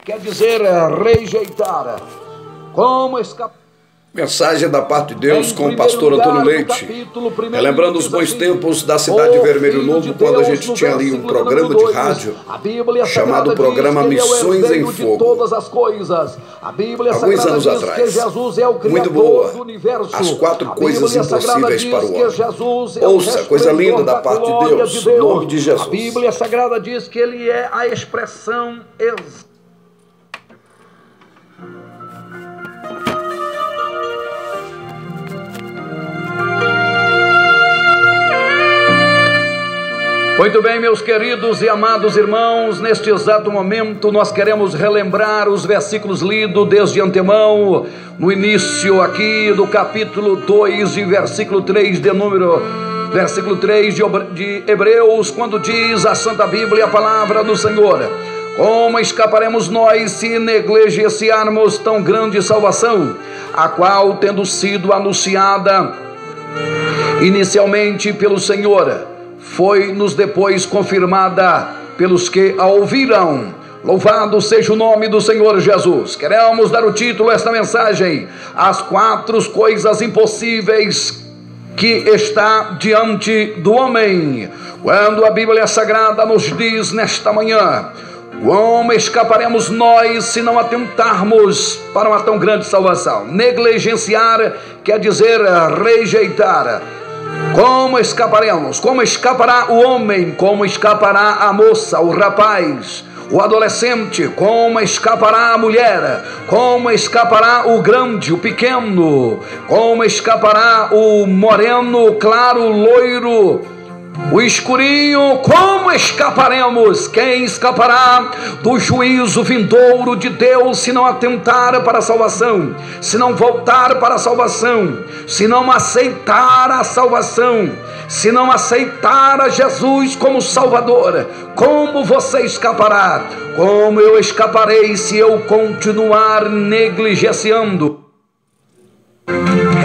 Quer dizer rejeitar. Como escapar? Mensagem da parte de Deus com o pastor Antônio Leite. Relembrando os bons tempos da cidade de Vermelho Novo, quando a gente tinha ali um programa de rádio chamado Programa Missões em Fogo. Alguns anos atrás. Muito boa. As 4 coisas impossíveis para o homem. Ouça, coisa linda da parte de Deus, em nome de Jesus. A Bíblia Sagrada diz que Ele é a expressão exata. Muito bem, meus queridos e amados irmãos, neste exato momento nós queremos relembrar os versículos lidos desde antemão, no início aqui do capítulo 2 e versículo 3 versículo 3 de Hebreus, quando diz a Santa Bíblia, a palavra do Senhor: como escaparemos nós se negligenciarmos tão grande salvação, a qual, tendo sido anunciada inicialmente pelo Senhor, foi-nos depois confirmada pelos que a ouviram. Louvado seja o nome do Senhor Jesus. Queremos dar o título a esta mensagem: as 4 coisas impossíveis que está diante do homem. Quando a Bíblia Sagrada nos diz nesta manhã: como escaparemos nós se não atentarmos para uma tão grande salvação? Negligenciar quer dizer rejeitar. Como escaparemos? Como escapará o homem? Como escapará a moça, o rapaz, o adolescente? Como escapará a mulher? Como escapará o grande, o pequeno? Como escapará o moreno, claro, o loiro, o escurinho? Como escaparemos? Quem escapará do juízo vindouro de Deus se não atentar para a salvação, se não voltar para a salvação, se não aceitar a salvação, se não aceitar a Jesus como Salvador? Como você escapará? Como eu escaparei se eu continuar negligenciando?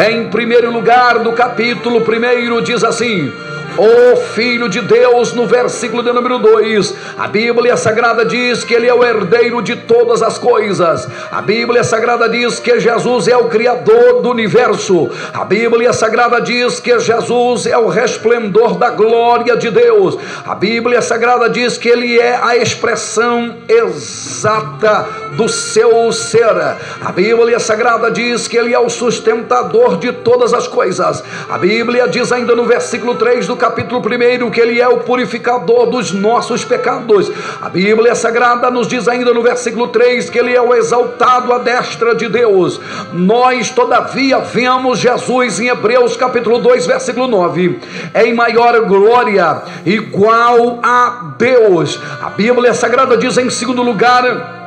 Em primeiro lugar, do capítulo 1 diz assim: o Filho de Deus, no versículo de número 2, a Bíblia Sagrada diz que Ele é o herdeiro de todas as coisas. A Bíblia Sagrada diz que Jesus é o Criador do universo. A Bíblia Sagrada diz que Jesus é o resplendor da glória de Deus. A Bíblia Sagrada diz que Ele é a expressão exata do seu ser. A Bíblia Sagrada diz que Ele é o sustentador de todas as coisas. A Bíblia diz ainda no versículo 3 do capítulo 1 que Ele é o purificador dos nossos pecados. A Bíblia Sagrada nos diz ainda no versículo 3 que Ele é o exaltado à destra de Deus. Nós todavia vemos Jesus em Hebreus capítulo 2 versículo 9 em maior glória, igual a Deus. A Bíblia Sagrada diz em segundo lugar,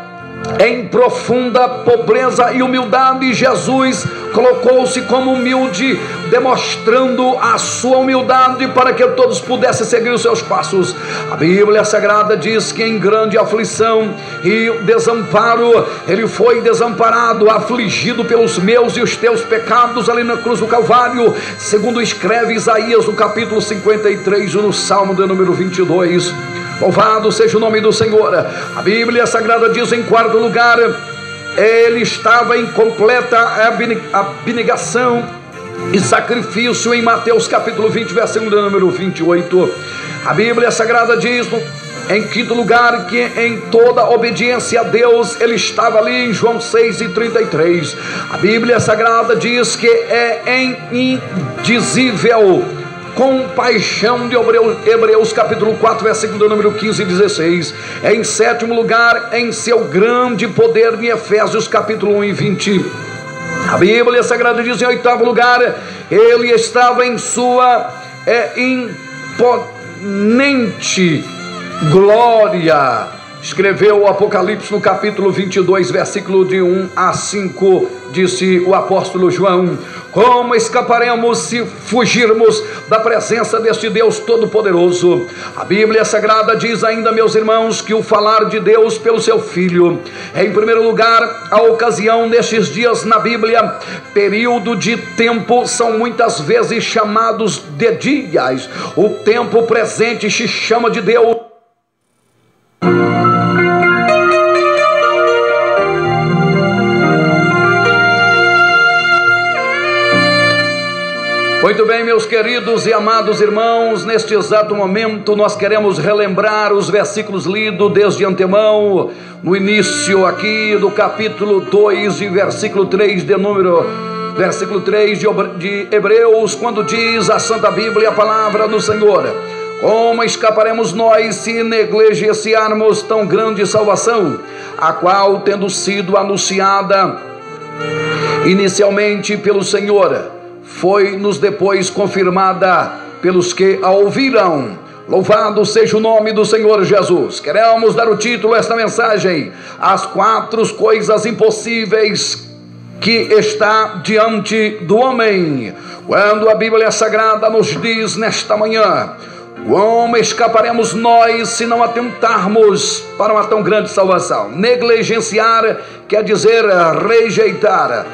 em profunda pobreza e humildade, Jesus colocou-se como humilde, demonstrando a sua humildade para que todos pudessem seguir os seus passos. A Bíblia Sagrada diz que em grande aflição e desamparo, Ele foi desamparado, afligido pelos meus e os teus pecados ali na cruz do Calvário, segundo escreve Isaías no capítulo 53, no Salmo de número 22. Louvado seja o nome do Senhor. A Bíblia Sagrada diz em quarto lugar, Ele estava em completa abnegação e sacrifício em Mateus capítulo 20, versículo de número 28. A Bíblia Sagrada diz em quinto lugar que em toda obediência a Deus Ele estava ali em João 6:33. A Bíblia Sagrada diz que é indizível compaixão de Hebreus capítulo 4 versículo do número 15 e 16. Em sétimo lugar, em seu grande poder em Efésios capítulo 1 e 20. A Bíblia Sagrada diz em oitavo lugar, Ele estava em sua imponente glória. Escreveu o Apocalipse no capítulo 22, versículo de 1 a 5, disse o apóstolo João: como escaparemos se fugirmos da presença deste Deus Todo-Poderoso? A Bíblia Sagrada diz ainda, meus irmãos, que o falar de Deus pelo seu Filho, em primeiro lugar, a ocasião nestes dias na Bíblia, período de tempo, são muitas vezes chamados de dias. O tempo presente se chama de Deus. Muito bem, meus queridos e amados irmãos, neste exato momento nós queremos relembrar os versículos lidos desde antemão, no início aqui do capítulo 2 e versículo 3 versículo 3 de Hebreus, quando diz a Santa Bíblia, a palavra do Senhor: como escaparemos nós se negligenciarmos tão grande salvação, a qual, tendo sido anunciada inicialmente pelo Senhor, foi-nos depois confirmada pelos que a ouviram. Louvado seja o nome do Senhor Jesus. Queremos dar o título a esta mensagem: as 4 coisas impossíveis que está diante do homem. Quando a Bíblia Sagrada nos diz nesta manhã: como escaparemos nós se não atentarmos para uma tão grande salvação? Negligenciar quer dizer rejeitar.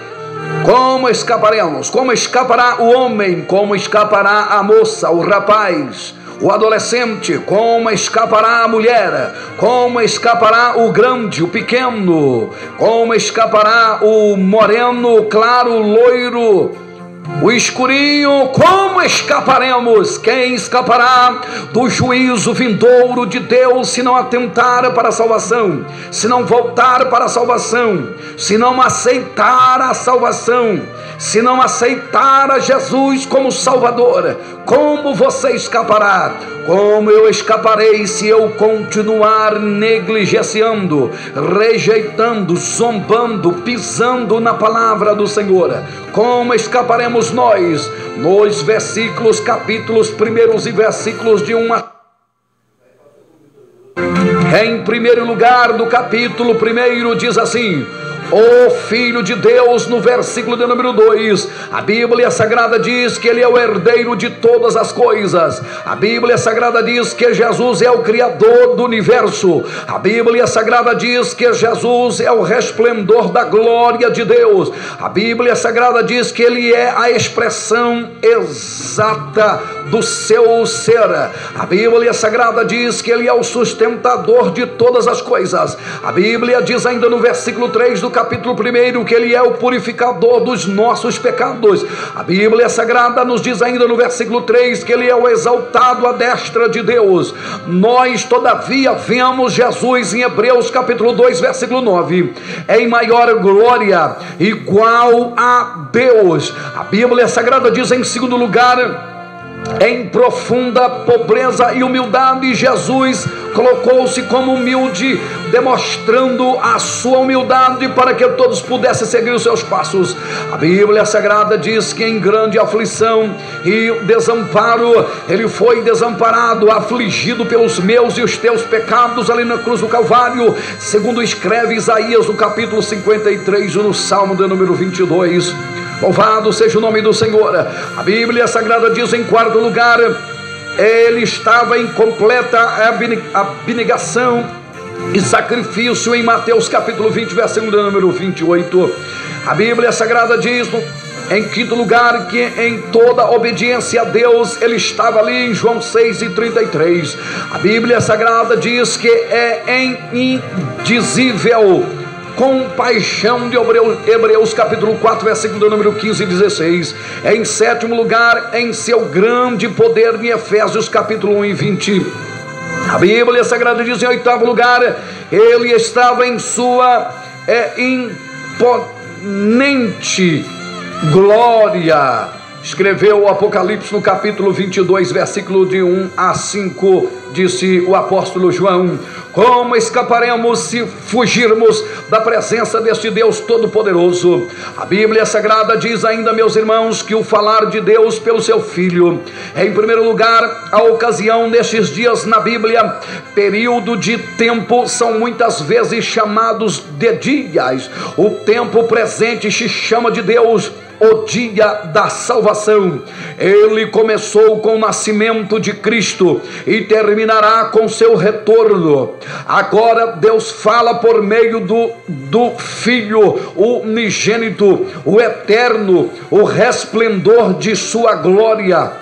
Como escaparemos? Como escapará o homem? Como escapará a moça, o rapaz, o adolescente? Como escapará a mulher? Como escapará o grande, o pequeno? Como escapará o moreno, o claro, o loiro, o escurinho? Como escaparemos? Quem escapará do juízo vindouro de Deus se não atentar para a salvação, se não voltar para a salvação, se não aceitar a salvação, se não aceitar a Jesus como Salvador? Como você escapará? Como eu escaparei se eu continuar negligenciando, rejeitando, zombando, pisando na palavra do Senhor? Como escaparemos nós? Nos versículos, capítulos primeiros e versículos de 1 a... Em primeiro lugar, do capítulo 1 diz assim: o Filho de Deus, no versículo de número 2, a Bíblia Sagrada diz que Ele é o herdeiro de todas as coisas. A Bíblia Sagrada diz que Jesus é o Criador do universo. A Bíblia Sagrada diz que Jesus é o resplendor da glória de Deus. A Bíblia Sagrada diz que Ele é a expressão exata do seu ser. A Bíblia Sagrada diz que Ele é o sustentador de todas as coisas. A Bíblia diz ainda no versículo 3 do capítulo 1 que Ele é o purificador dos nossos pecados. A Bíblia Sagrada nos diz ainda no versículo 3 que Ele é o exaltado à destra de Deus. Nós todavia vemos Jesus em Hebreus capítulo 2 versículo 9 em maior glória, igual a Deus. A Bíblia Sagrada diz em segundo lugar, em profunda pobreza e humildade, Jesus colocou-se como humilde, demonstrando a sua humildade para que todos pudessem seguir os seus passos. A Bíblia Sagrada diz que em grande aflição e desamparo, Ele foi desamparado, afligido pelos meus e os teus pecados ali na cruz do Calvário, segundo escreve Isaías no capítulo 53, no Salmo de número 22. Louvado seja o nome do Senhor. A Bíblia Sagrada diz em quarto lugar, Ele estava em completa abnegação e sacrifício em Mateus capítulo 20, versículo de número 28. A Bíblia Sagrada diz em quinto lugar que em toda obediência a Deus Ele estava ali em João 6:33. A Bíblia Sagrada diz que é indizível compaixão de Hebreus capítulo 4 versículo número 15 e 16. Em sétimo lugar, em seu grande poder em Efésios capítulo 1 e 20. A Bíblia Sagrada diz em oitavo lugar, Ele estava em sua imponente glória. Escreveu o Apocalipse no capítulo 22, versículo de 1 a 5, disse o apóstolo João: como escaparemos se fugirmos da presença deste Deus Todo-Poderoso? A Bíblia Sagrada diz ainda, meus irmãos, que o falar de Deus pelo seu Filho, em primeiro lugar, a ocasião nestes dias na Bíblia, período de tempo, são muitas vezes chamados de dias. O tempo presente se chama de Deus o dia da salvação. Ele começou com o nascimento de Cristo e terminará com seu retorno. Agora Deus fala por meio do Filho, o unigênito, o eterno, o resplendor de sua glória.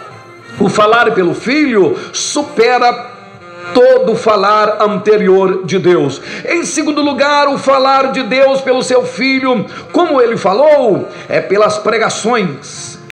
O falar pelo Filho supera todo falar anterior de Deus. Em segundo lugar, o falar de Deus pelo seu Filho, como Ele falou, é pelas pregações,